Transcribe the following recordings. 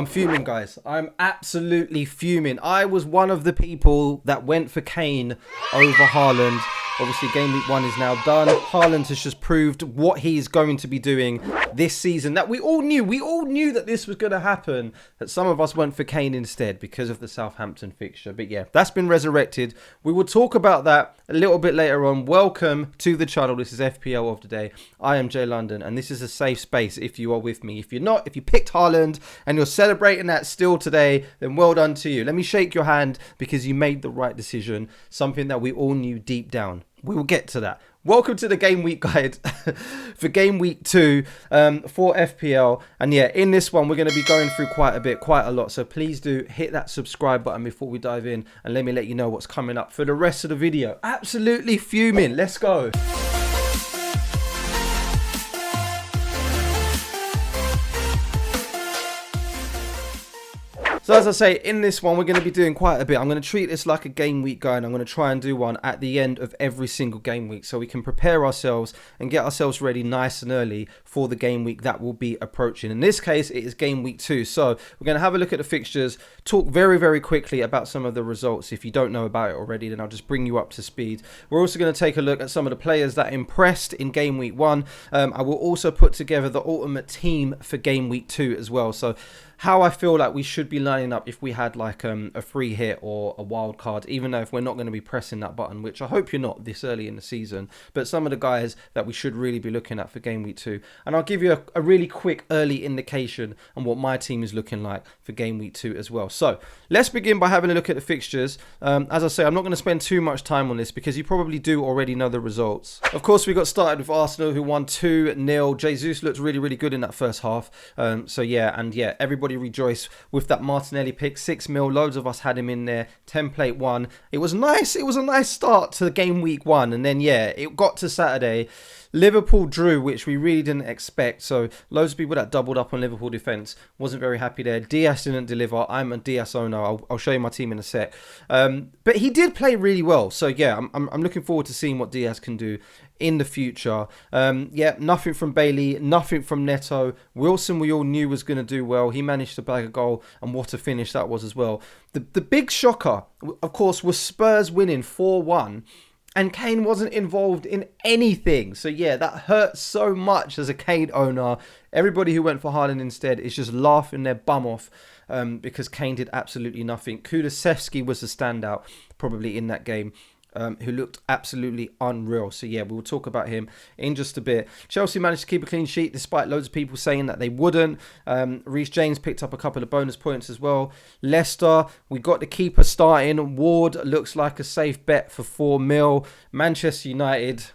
I'm fuming, guys. I'm absolutely fuming. I was one of the people that went for Kane over Haaland. Obviously, game week 1 is now done. Haaland has just proved what he's going to be doing this season. That we all knew. We all knew that this was going to happen. That some of us went for Kane instead because of the Southampton fixture. But yeah, that's been resurrected. We will talk about that a little bit later on. Welcome to the channel. This is FPL of the day. I am Jay London, and this is a safe space if you are with me. If you're not, if you picked Haaland and you're celebrating that still today, then well done to you. Let me shake your hand because you made the right decision. Something that we all knew deep down. We will get to that. Welcome to the game week guide for game week 2 for FPL. And yeah, in this one, we're going to be going through quite a lot. So please do hit that subscribe button before we dive in. And let me let you know what's coming up for the rest of the video. Absolutely fuming. Let's go. So as I say, in this one, we're going to be doing quite a bit. I'm going to treat this like a game week guide. I'm going to try and do one at the end of every single game week so we can prepare ourselves and get ourselves ready nice and early for the game week that will be approaching. In this case, it is game week 2. So we're going to have a look at the fixtures, talk very, very quickly about some of the results. If you don't know about it already, then I'll just bring you up to speed. We're also going to take a look at some of the players that impressed in game week 1. I will also put together the ultimate team for game week 2 as well. So how I feel like we should be lining up if we had like a free hit or a wild card, even though if we're not going to be pressing that button, which I hope you're not this early in the season, but some of the guys that we should really be looking at for game week 2. And I'll give you a really quick early indication on what my team is looking like for game week 2 as well. So let's begin by having a look at the fixtures. As I say, I'm not going to spend too much time on this because you probably do already know the results. Of course, we got started with Arsenal, who won 2-0. Jesus looked really, really good in that first half. So yeah, and yeah, everybody rejoice with that Martinelli pick. 6 mil, loads of us had him in there. Template 1. It was nice. It was a nice start to the game week 1, and then yeah, it got to Saturday. Liverpool drew, which we really didn't expect. So loads of people that doubled up on Liverpool defense wasn't very happy there. Diaz didn't deliver. I'm a Diaz owner. I'll show you my team in a sec. But he did play really well. So yeah, I'm looking forward to seeing what Diaz can do in the future. Yeah, nothing from Bailey, nothing from Neto. Wilson we all knew was going to do well. He managed to bag a goal, and what a finish that was as well. The big shocker, of course, was Spurs winning 4-1. And Kane wasn't involved in anything. So yeah, that hurts so much as a Kane owner. Everybody who went for Haaland instead is just laughing their bum off because Kane did absolutely nothing. Kulusevski was the standout probably in that game. Who looked absolutely unreal. So yeah, we'll talk about him in just a bit. Chelsea managed to keep a clean sheet despite loads of people saying that they wouldn't. Reece James picked up a couple of bonus points as well. Leicester, we got the keeper starting. Ward looks like a safe bet for 4 mil. Manchester United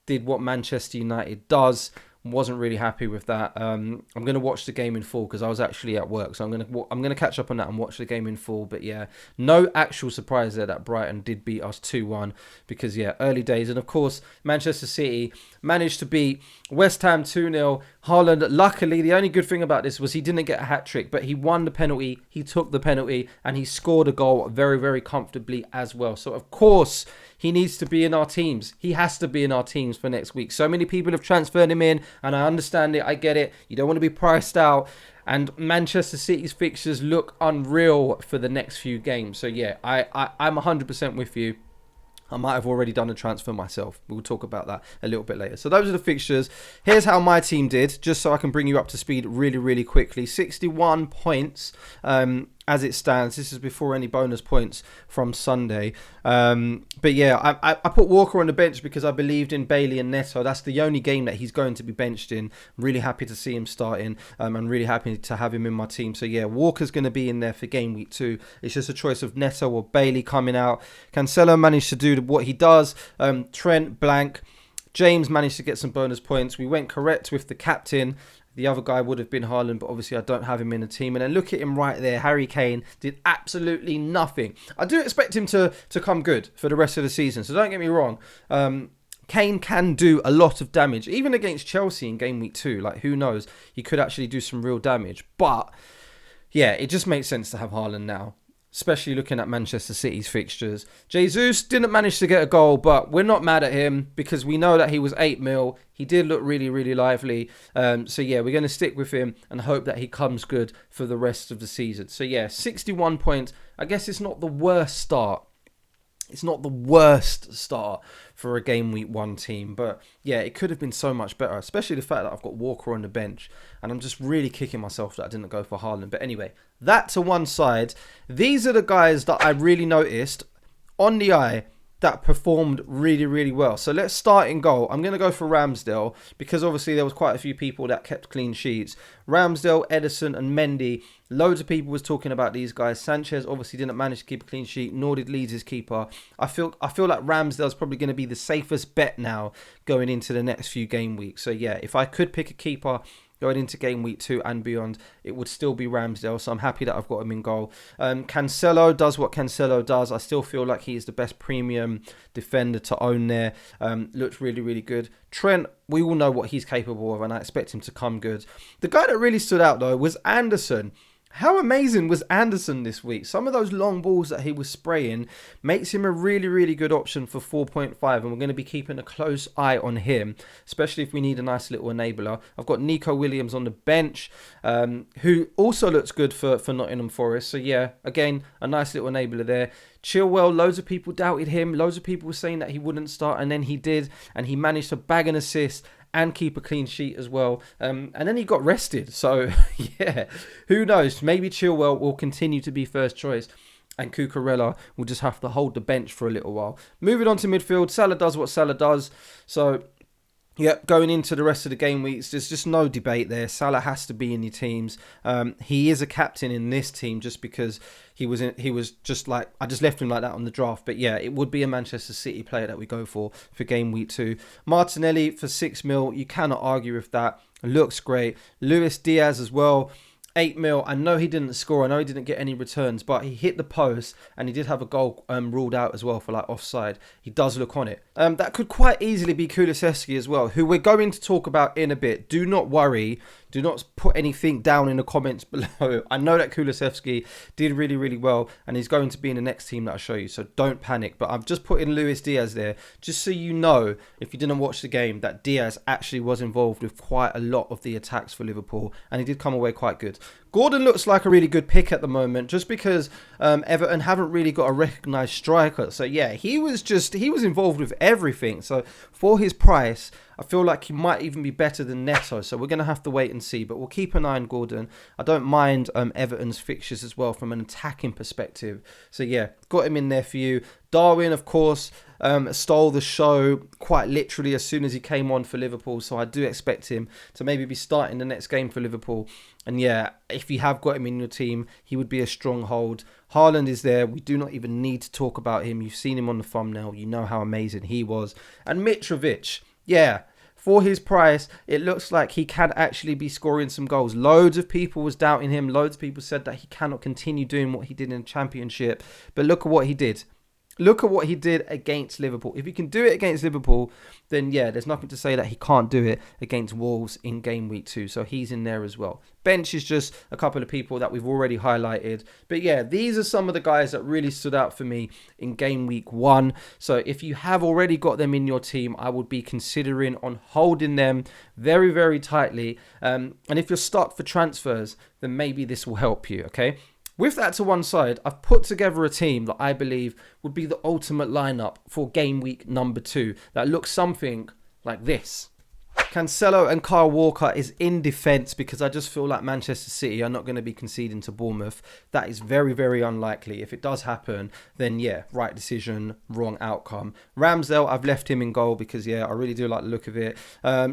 did what Manchester United does. Wasn't really happy with that. I'm going to watch the game in full because I was actually at work, so I'm going to catch up on that and watch the game in full. But yeah, no actual surprise there that Brighton did beat us 2-1 because yeah, early days. And of course, Manchester City managed to beat West Ham 2-0. Haaland, luckily, the only good thing about this was he didn't get a hat-trick, but he won the penalty, he took the penalty, and he scored a goal very, very comfortably as well. So, of course, he needs to be in our teams. He has to be in our teams for next week. So many people have transferred him in, and I understand it, I get it. You don't want to be priced out. And Manchester City's fixtures look unreal for the next few games. So, yeah, I'm 100% with you. I might have already done a transfer myself. We'll talk about that a little bit later. So those are the fixtures. Here's how my team did, just so I can bring you up to speed really, really quickly. 61 points as it stands. This is before any bonus points from Sunday. But yeah, I put Walker on the bench because I believed in Bailey and Neto. That's the only game that he's going to be benched in. I'm really happy to see him starting. I'm really happy to have him in my team. So yeah, Walker's going to be in there for game week 2. It's just a choice of Neto or Bailey coming out. Cancelo managed to do what he does. Trent, blank. James managed to get some bonus points. We went correct with the captain. The other guy would have been Haaland, but obviously I don't have him in the team. And then look at him right there. Harry Kane did absolutely nothing. I do expect him to come good for the rest of the season, so don't get me wrong. Kane can do a lot of damage, even against Chelsea in game week 2. Like, who knows? He could actually do some real damage. But, yeah, it just makes sense to have Haaland now. especially looking at Manchester City's fixtures. Jesus didn't manage to get a goal, but we're not mad at him because we know that he was 8 mil. He did look really, really lively. So yeah, we're going to stick with him and hope that he comes good for the rest of the season. So yeah, 61 points. I guess it's not the worst start. It's not the worst start for a game week 1 team. But yeah, it could have been so much better, especially the fact that I've got Walker on the bench. And I'm just really kicking myself that I didn't go for Haaland. But anyway, that to one side. These are the guys that I really noticed on the eye that performed really, really well. So let's start in goal. I'm going to go for Ramsdale because obviously there was quite a few people that kept clean sheets. Ramsdale, Ederson and Mendy. Loads of people was talking about these guys. Sanchez obviously didn't manage to keep a clean sheet, nor did Leeds' keeper. I feel like Ramsdale's probably going to be the safest bet now going into the next few game weeks. So yeah, if I could pick a keeper going into game week 2 and beyond, it would still be Ramsdale. So I'm happy that I've got him in goal. Cancelo does what Cancelo does. I still feel like he is the best premium defender to own there. Looks really, really good. Trent, we all know what he's capable of and I expect him to come good. The guy that really stood out though was Anderson. How amazing was Anderson this week? Some of those long balls that he was spraying makes him a really, really good option for 4.5. And we're going to be keeping a close eye on him, especially if we need a nice little enabler. I've got Nico Williams on the bench, who also looks good for Nottingham Forest. So yeah, again, a nice little enabler there. Chilwell, loads of people doubted him. Loads of people were saying that he wouldn't start. And then he did. And he managed to bag an assist and keep a clean sheet as well. And then he got rested. So, yeah, who knows? Maybe Chilwell will continue to be first choice and Cucurella will just have to hold the bench for a little while. Moving on to midfield, Salah does what Salah does. So, yep, going into the rest of the game weeks, there's just no debate there. Salah has to be in your teams. He is a captain in this team just because he was just like, I just left him like that on the draft. But yeah, it would be a Manchester City player that we go for game week 2. Martinelli for 6 mil. You cannot argue with that. Looks great. Luis Diaz as well. 8 mil. I know he didn't score. I know he didn't get any returns, but he hit the post and he did have a goal ruled out as well for like offside. He does look on it. That could quite easily be Kulusevski as well, who we're going to talk about in a bit. Do not worry. Do not put anything down in the comments below. I know that Kulusevski did really, really well and he's going to be in the next team that I show you. So don't panic. But I've just put in Luis Diaz there just so you know, if you didn't watch the game, that Diaz actually was involved with quite a lot of the attacks for Liverpool and he did come away quite good. Gordon looks like a really good pick at the moment just because Everton haven't really got a recognised striker. So yeah, he was involved with everything. So for his price, I feel like he might even be better than Neto. So we're going to have to wait and see. But we'll keep an eye on Gordon. I don't mind Everton's fixtures as well from an attacking perspective. So yeah, got him in there for you. Darwin, of course, stole the show quite literally as soon as he came on for Liverpool. So I do expect him to maybe be starting the next game for Liverpool. And yeah, if you have got him in your team, he would be a stronghold. Haaland is there. We do not even need to talk about him. You've seen him on the thumbnail. You know how amazing he was. And Mitrovic, yeah, for his price, it looks like he can actually be scoring some goals. Loads of people was doubting him. Loads of people said that he cannot continue doing what he did in the Championship. But look at what he did. Look at what he did against Liverpool. If he can do it against Liverpool, then yeah, there's nothing to say that he can't do it against Wolves in game week 2. So he's in there as well. Bench is just a couple of people that we've already highlighted. But yeah, these are some of the guys that really stood out for me in game week 1. So if you have already got them in your team, I would be considering on holding them very, very tightly. And if you're stuck for transfers, then maybe this will help you, okay? With that to one side, I've put together a team that I believe would be the ultimate lineup for game week number 2 that looks something like this. Cancelo and Kyle Walker is in defence because I just feel like Manchester City are not going to be conceding to Bournemouth. That is very, very unlikely. If it does happen, then yeah, right decision, wrong outcome. Ramsdale, I've left him in goal because yeah, I really do like the look of it.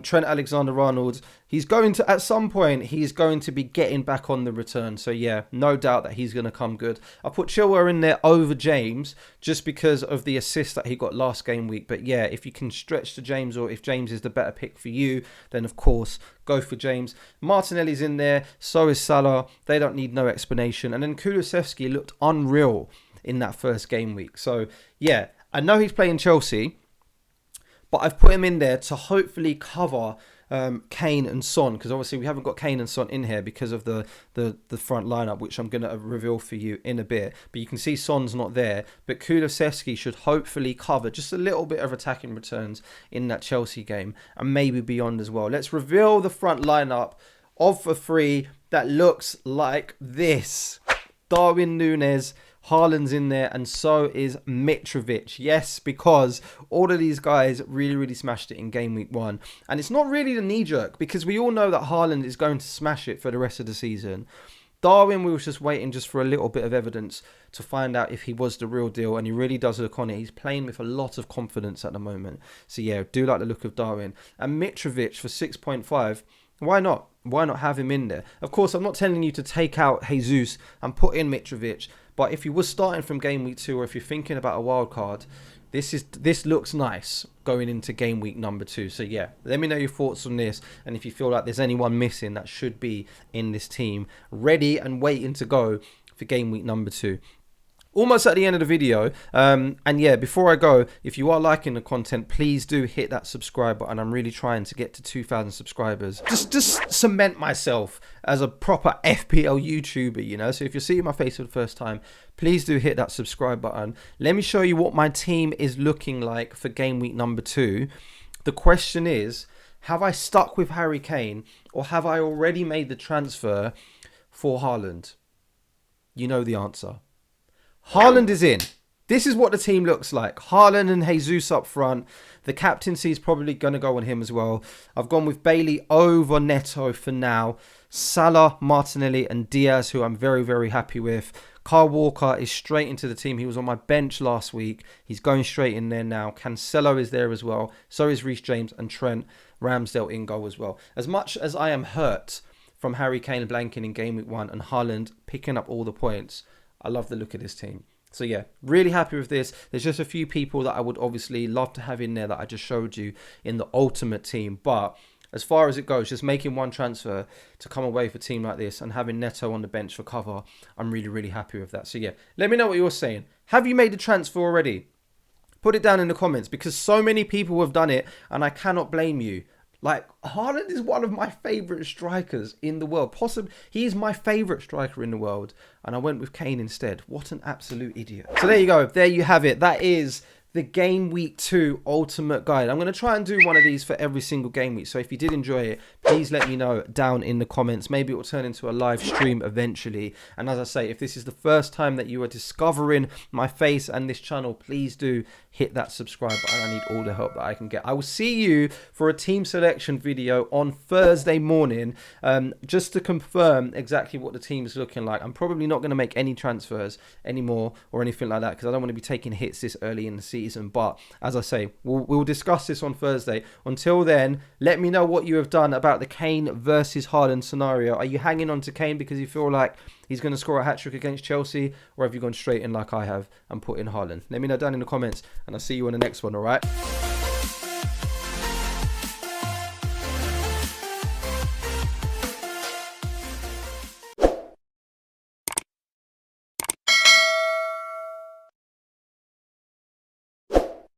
Trent Alexander-Arnold, he's going to, at some point, he's going to be getting back on the return. So yeah, no doubt that he's going to come good. I put Chilwell in there over James just because of the assist that he got last game week. But yeah, if you can stretch to James or if James is the better pick for you, then of course go for James. Martinelli's in there, so is Salah. They don't need no explanation. And then Kulusevski looked unreal in that first game week. So yeah, I know he's playing Chelsea, but I've put him in there to hopefully cover Kane and Son, because obviously we haven't got Kane and Son in here because of the front lineup, which I'm going to reveal for you in a bit. But you can see Son's not there, but Kulusevski should hopefully cover just a little bit of attacking returns in that Chelsea game and maybe beyond as well. Let's reveal the front lineup of the three that looks like this. Darwin Núñez, Haaland's in there, and so is Mitrovic. Yes, because all of these guys really smashed it in game week 1. And it's not really the knee-jerk, because we all know that Haaland is going to smash it for the rest of the season. Darwin, we were just waiting just for a little bit of evidence to find out if he was the real deal, and he really does look on it. He's playing with a lot of confidence at the moment. So yeah, do like the look of Darwin. And Mitrovic for 6.5, why not? Why not have him in there? Of course, I'm not telling you to take out Jesus and put in Mitrovic, but if you were starting from game week 2, or if you're thinking about a wild card, this looks nice going into game week number 2. So yeah, let me know your thoughts on this, and if you feel like there's anyone missing that should be in this team, ready and waiting to go for game week number 2. Almost at the end of the video, and yeah, before I go, if you are liking the content, please do hit that subscribe button. I'm really trying to get to 2,000 subscribers. Just cement myself as a proper FPL YouTuber, you know. So if you're seeing my face for the first time, please do hit that subscribe button. Let me show you what my team is looking like for game week number 2. The question is, have I stuck with Harry Kane, or have I already made the transfer for Haaland? You know the answer. Haaland is in. This is what the team looks like. Haaland and Jesus up front. The captaincy is probably going to go on him as well. I've gone with Bailey over Neto for now. Salah, Martinelli and Diaz, who I'm very happy with. Kyle Walker is straight into the team. He was on my bench last week. He's going straight in there now. Cancelo is there as well. So is Reece James, and Trent Ramsdale in goal as well. As much as I am hurt from Harry Kane blanking in game week 1 and Haaland picking up all the points, I love the look of this team. So yeah, really happy with this. There's just a few people that I would obviously love to have in there that I just showed you in the ultimate team. But as far as it goes, just making one transfer to come away for a team like this and having Neto on the bench for cover, I'm really happy with that. So yeah, let me know what you're saying. Have you made the transfer already? Put it down in the comments, because so many people have done it and I cannot blame you. Like, Haaland is one of my favourite strikers in the world. Possibly, he's my favourite striker in the world. And I went with Kane instead. What an absolute idiot. So there you go. There you have it. That is the Game Week 2 Ultimate Guide. I'm going to try and do one of these for every single game week. So if you did enjoy it, please let me know down in the comments. Maybe it will turn into a live stream eventually. And as I say, if this is the first time that you are discovering my face and this channel, please do hit that subscribe button. I need all the help that I can get. I will see you for a team selection video on Thursday morning, just to confirm exactly what the team is looking like. I'm probably not going to make any transfers anymore or anything like that, because I don't want to be taking hits this early in the season. But as I say, we'll discuss this on Thursday. Until then, let me know what you have done about the Kane versus Haaland scenario. Are you hanging on to Kane because you feel like he's going to score a hat-trick against Chelsea, or have you gone straight in like I have and put in Haaland? Let me know down in the comments, and I'll see you on the next one, all right?